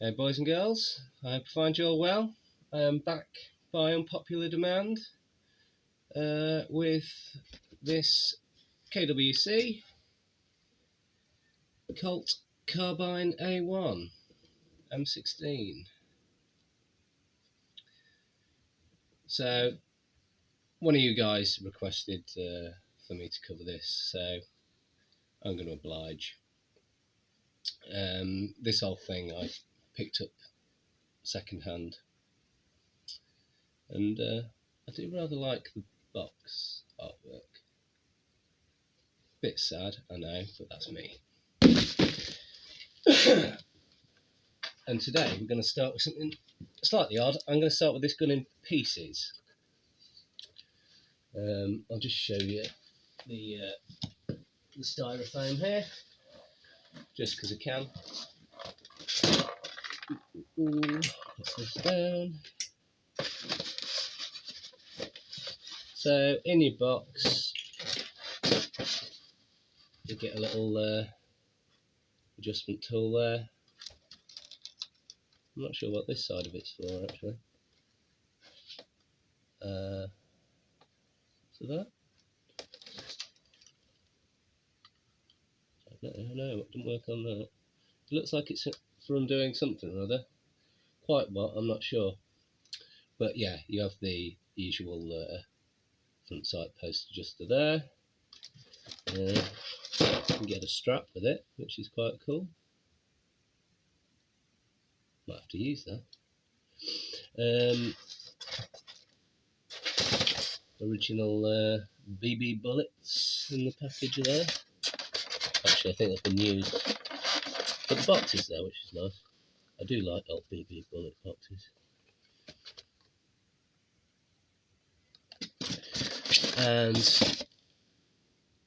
Hey boys and girls, I hope you find you all well. I am back by unpopular demand with this KWC Colt Carbine A1 M16. So one of you guys requested for me to cover this, so I'm going to oblige. This whole thing I picked up second hand, and I do rather like the box artwork. Bit sad, I know, but that's me. And today we're going to start with something slightly odd. I'm going to start with this gun in pieces. I'll just show you the styrofoam here, just because I can. Put this down. So in your box you get a little adjustment tool there. I'm not sure what this side of it's for actually. So that? No, it didn't work on that. It looks like it's for undoing something or other. Quite what, I'm not sure. But yeah, you have the usual front sight post adjuster there. You can get a strap with it, which is quite cool. Might have to use that. Original BB bullets in the package there. Actually, I think they've been used, but the box is there, which is nice. I do like old BB bullet boxes. And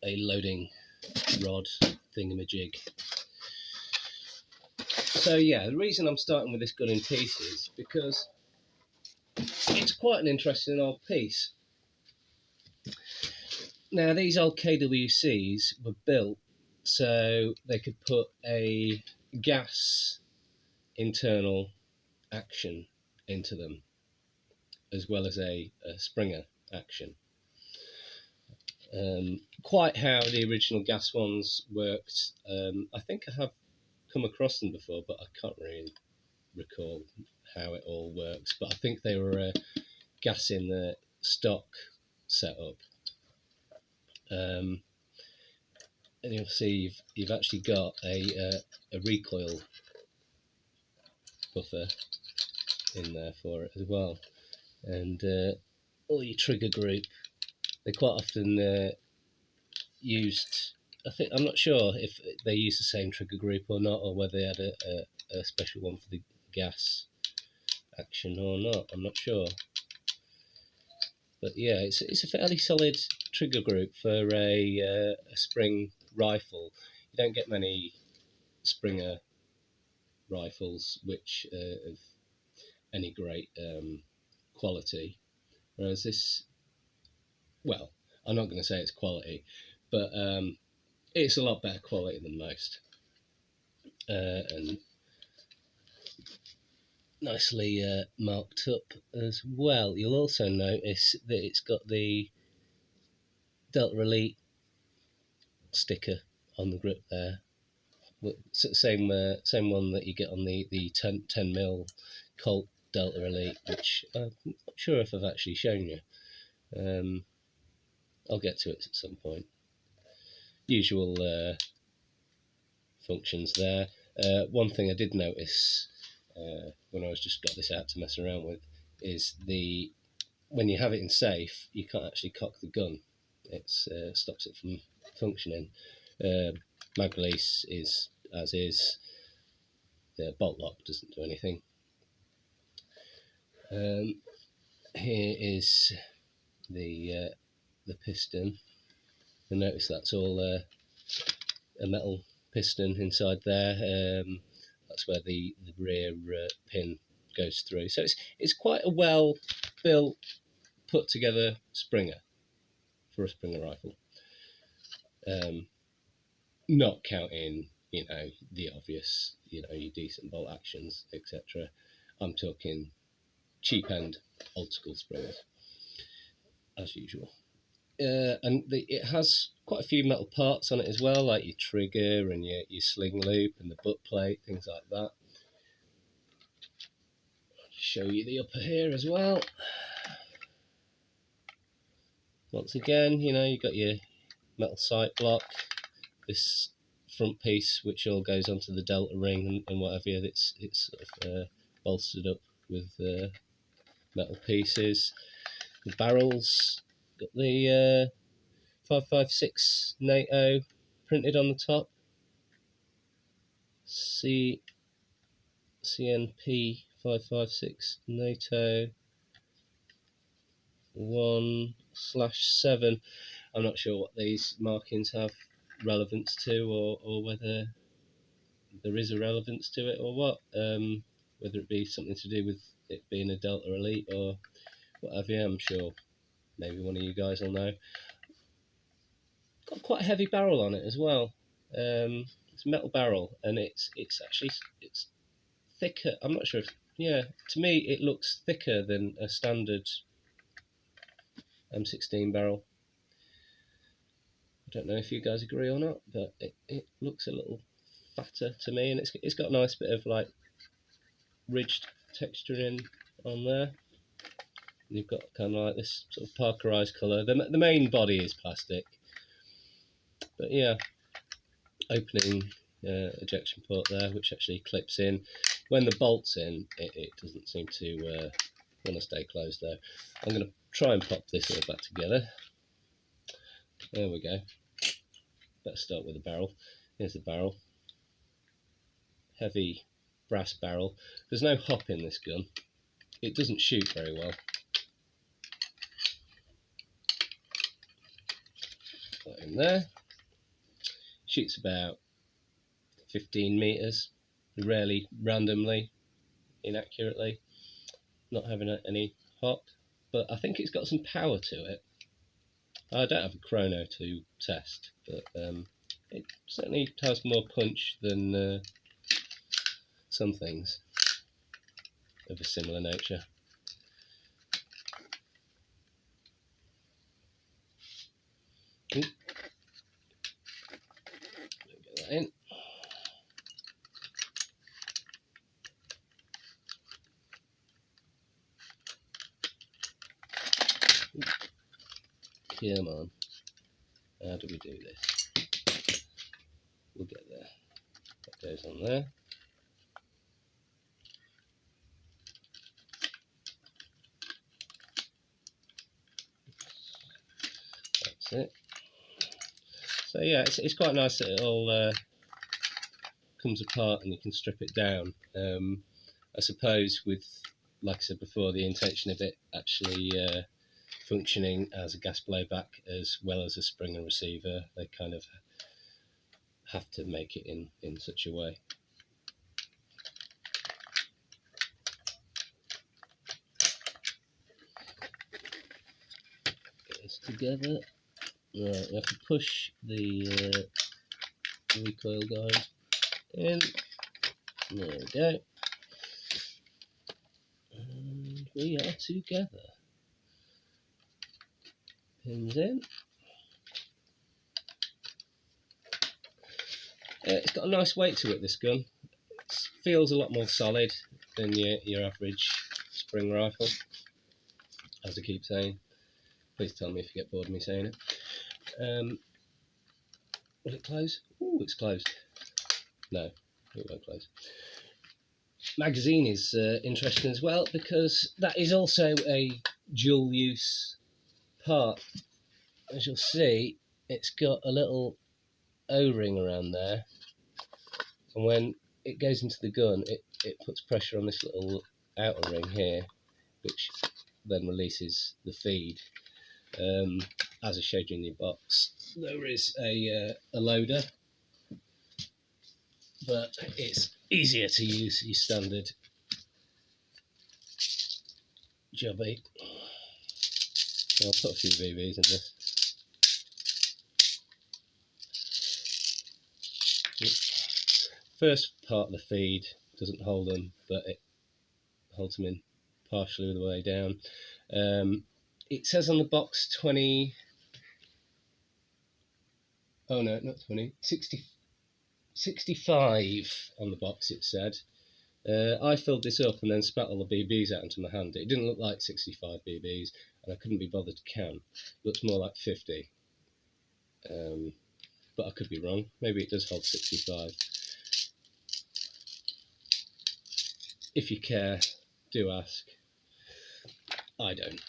a loading rod thingamajig. So yeah, the reason I'm starting with this gun in pieces because it's quite an interesting old piece. Now these old KWCs were built so they could put a gas internal action into them as well as a Springer action. Quite how the original gas ones worked, I think I have come across them before, but I can't really recall how it all works. But I think they were gas in the stock setup. And you'll see you've actually got a recoil buffer in there for it as well. And all your trigger group, they quite often used, I'm not sure if they used the same trigger group or not, or whether they had a special one for the gas action or not, I'm not sure. But yeah, it's a fairly solid trigger group for a spring rifle. You don't get many Springer rifles which of any great quality, whereas this, well, I'm not going to say it's quality, but it's a lot better quality than most, and nicely marked up as well. You'll also notice that it's got the Delta Elite sticker on the grip there. Same one that you get on the 10mm Colt Delta Elite, which I'm not sure if I've actually shown you. I'll get to it at some point. Usual functions there. One thing I did notice when I was just got this out to mess around with is when you have it in safe, you can't actually cock the gun. It stops it from functioning. Mag release is as is. The bolt lock doesn't do anything. Here is the piston. You'll notice that's all a metal piston inside there. That's where the rear pin goes through. So it's quite a well built, put together Springer for a Springer rifle. Not counting you know, the obvious, you know, your decent bolt actions, etc. I'm talking cheap end old school springers, as usual. And it has quite a few metal parts on it as well, like your trigger and your sling loop and the butt plate, things like that. I'll show you the upper here as well. Once again, you know, you've got your metal sight block, this front piece which all goes onto the delta ring and whatever. It's sort of bolstered up with metal pieces. The barrels, got the 556 NATO printed on the top. CNP 556 NATO 1/7. I'm not sure what these markings have relevance to, or whether there is a relevance to it, or what. Whether it be something to do with it being a Delta Elite or whatever. I'm sure maybe one of you guys will know. Got quite a heavy barrel on it as well. It's a metal barrel, and it's thicker. I'm not sure if, yeah, to me it looks thicker than a standard M16 barrel. I don't know if you guys agree or not, but it looks a little fatter to me, and it's got a nice bit of like ridged texturing on there. And you've got kind of like this sort of parkerized colour. The main body is plastic, but yeah, opening ejection port there, which actually clips in. When the bolt's in, it doesn't seem to want to stay closed there. I'm going to try and pop this all back together. There we go. Better start with the barrel. Here's the barrel. Heavy brass barrel. There's no hop in this gun. It doesn't shoot very well. Put that in there. Shoots about 15 meters, rarely randomly, inaccurately, not having any hop, but I think it's got some power to it. I don't have a chrono to test, but it certainly has more punch than some things of a similar nature. Get that in. Come on. How do we do this? We'll get there. That goes on there. That's it. So yeah, it's quite nice that it all comes apart and you can strip it down. I suppose with, like I said before, the intention of it actually functioning as a gas blowback as well as a spring and receiver, they kind of have to make it in such a way. Get this together. Right, we have to push the recoil guide in. There we go. And we are together. Pins in. It's got a nice weight to it, this gun. It feels a lot more solid than your average spring rifle, as I keep saying. Please tell me if you get bored of me saying it. Will it close? Ooh, it's closed. No, it won't close. Magazine is interesting as well, because that is also a dual use part. As you'll see, it's got a little O-ring around there, and when it goes into the gun, it puts pressure on this little outer ring here, which then releases the feed. As I showed you in the box, there is a loader, but it's easier to use your standard jobby. I'll put a few VVs in this. first part of the feed doesn't hold them, but it holds them in partially the way down. It says on the box 20, oh no, not 20, 60, 65 on the box it said. I filled this up and then spat all the BBs out into my hand. It didn't look like 65 BBs, and I couldn't be bothered to count. It looks more like 50. But I could be wrong. Maybe it does hold 65. If you care, do ask. I don't.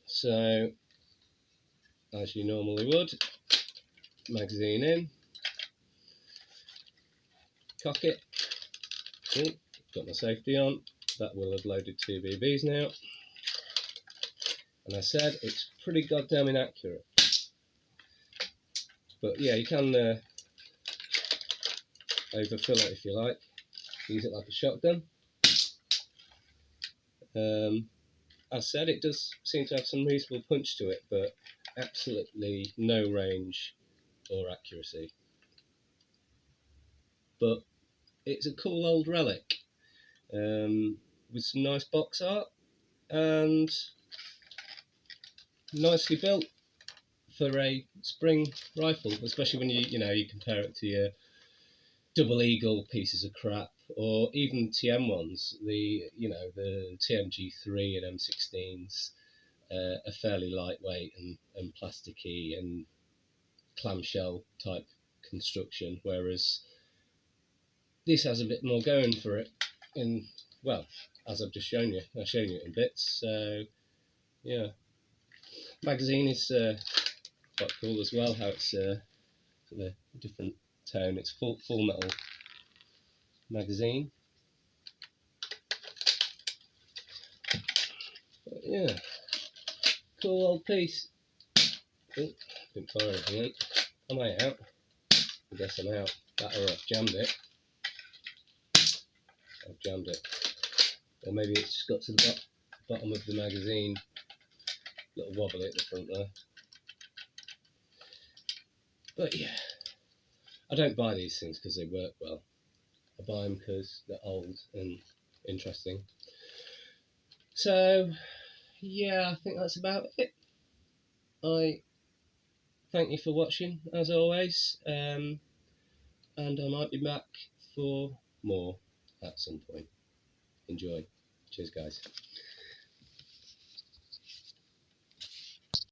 So, as you normally would, magazine in, cock it. Ooh, got my safety on. That will have loaded 2 BBs now. And I said it's pretty goddamn inaccurate. But yeah, you can overfill it if you like. Use it like a shotgun. As said, it does seem to have some reasonable punch to it, but absolutely no range or accuracy. But it's a cool old relic with some nice box art and nicely built for a spring rifle, especially when you compare it to your double eagle pieces of crap, or even TM ones. The TMG3 and M16s are fairly lightweight and plasticky and clamshell type construction, whereas this has a bit more going for it. As I've just shown you, I've shown you it in bits. So yeah, magazine is quite cool as well. How it's sort of a different tone. It's full metal magazine. But yeah, cool old piece. Oh, didn't fire anything. Am I out? I guess I'm out. That or I've jammed it. I've jammed it. Or maybe it's just got to the bottom of the magazine. Little wobbly at the front there. But yeah, I don't buy these things because they work well. I buy them because they're old and interesting. So yeah, I think that's about it. I thank you for watching as always, and I might be back for more at some point. Enjoy. Cheers guys.